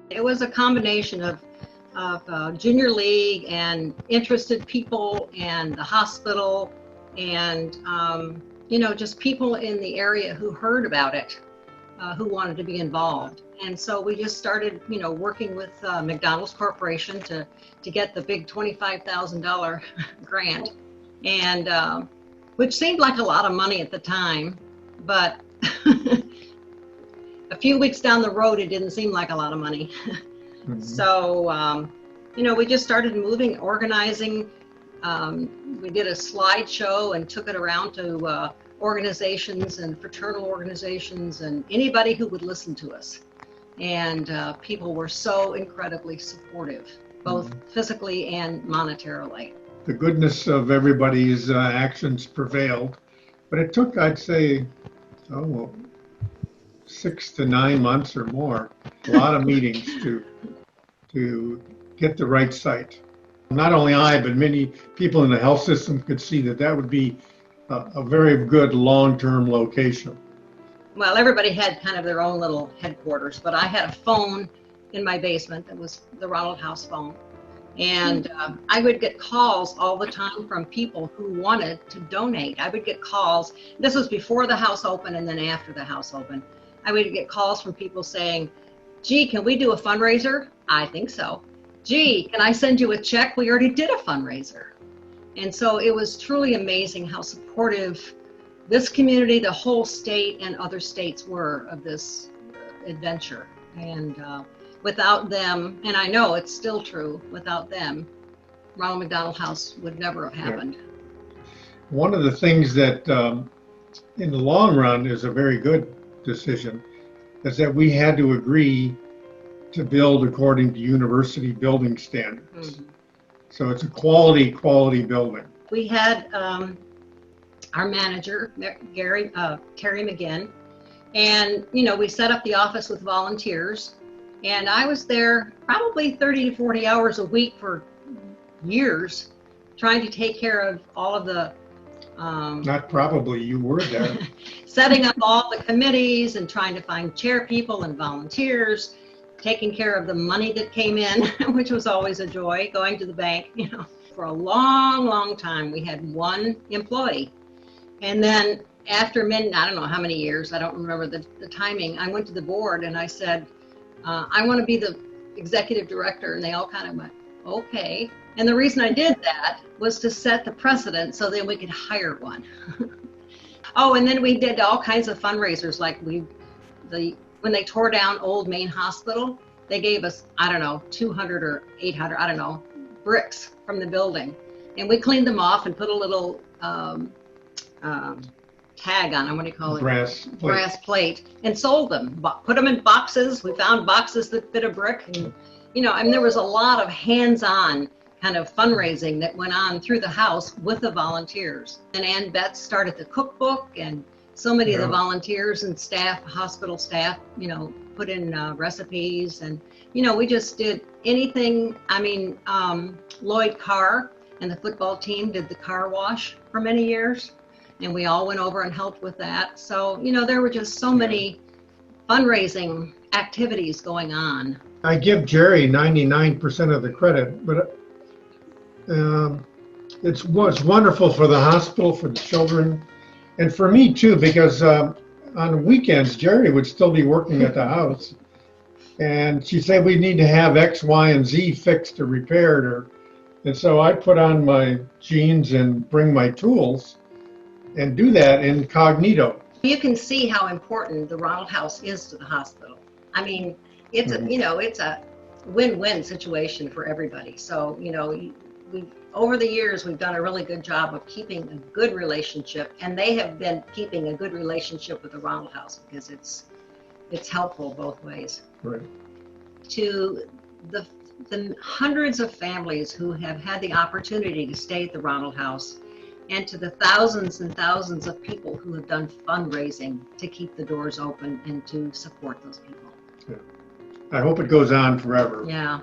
It was a combination of junior league and interested people and the hospital and, just people in the area who heard about it, who wanted to be involved. And so we just started, working with McDonald's Corporation to get the big $25,000 grant, and which seemed like a lot of money at the time, but a few weeks down the road, it didn't seem like a lot of money. Mm-hmm. So, we just started moving, organizing. We did a slideshow and took it around to organizations and fraternal organizations and anybody who would listen to us. And people were so incredibly supportive, both physically and monetarily. The goodness of everybody's actions prevailed, but it took, I'd say, 6 to 9 months or more, a lot of meetings to get the right site. Not only I, but many people in the health system could see that would be a very good long-term location. Well, everybody had kind of their own little headquarters, but I had a phone in my basement that was the Ronald House phone. And I would get calls all the time from people who wanted to donate. I would get calls. This was before the house opened and then after the house opened. I would get calls from people saying, gee, can we do a fundraiser? I think so. Gee, can I send you a check? We already did a fundraiser. And so it was truly amazing how supportive this community, the whole state, and other states were of this adventure. And without them, and I know it's still true, without them, Ronald McDonald House would never have happened. Yeah. One of the things that in the long run is a very good decision is that we had to agree to build according to university building standards. Mm-hmm. So it's a quality building. We had our manager, Terry McGinn, and we set up the office with volunteers, and I was there probably 30 to 40 hours a week for years, trying to take care of all of the not probably, you were there. Setting up all the committees and trying to find chair people and volunteers, taking care of the money that came in, which was always a joy, going to the bank. For a long time, we had one employee. And then after I don't know how many years, I don't remember the timing, I went to the board and I said, I want to be the executive director. And they all kind of went, okay. And the reason I did that was to set the precedent so then we could hire one. Oh, and then we did all kinds of fundraisers. Like when they tore down Old Main Hospital, they gave us, 200 or 800, bricks from the building. And we cleaned them off and put a little tag on them, what do you call it? Brass plate, and sold them. Put them in boxes. We found boxes that fit a brick. And, there was a lot of hands-on kind of fundraising that went on through the house with the volunteers. And Ann Betts started the cookbook, and so many of the volunteers and staff, hospital staff, put in recipes, and we just did anything. Lloyd Carr and the football team did the car wash for many years, and we all went over and helped with that. So there were just so many fundraising activities going on. I give Jeri 99% of the credit, but it's wonderful for the hospital, for the children, and for me too, because on weekends, Jeri would still be working at the house, and she said we need to have X, Y, and Z fixed or repaired, and so I put on my jeans and bring my tools and do that incognito. You can see how important the Ronald House is to the hospital. It's it's a win-win situation for everybody. So over the years, we've done a really good job of keeping a good relationship, and they have been keeping a good relationship with the Ronald House because it's helpful both ways. Right. To the hundreds of families who have had the opportunity to stay at the Ronald House, and to the thousands and thousands of people who have done fundraising to keep the doors open and to support those people. Yeah. I hope it goes on forever. Yeah.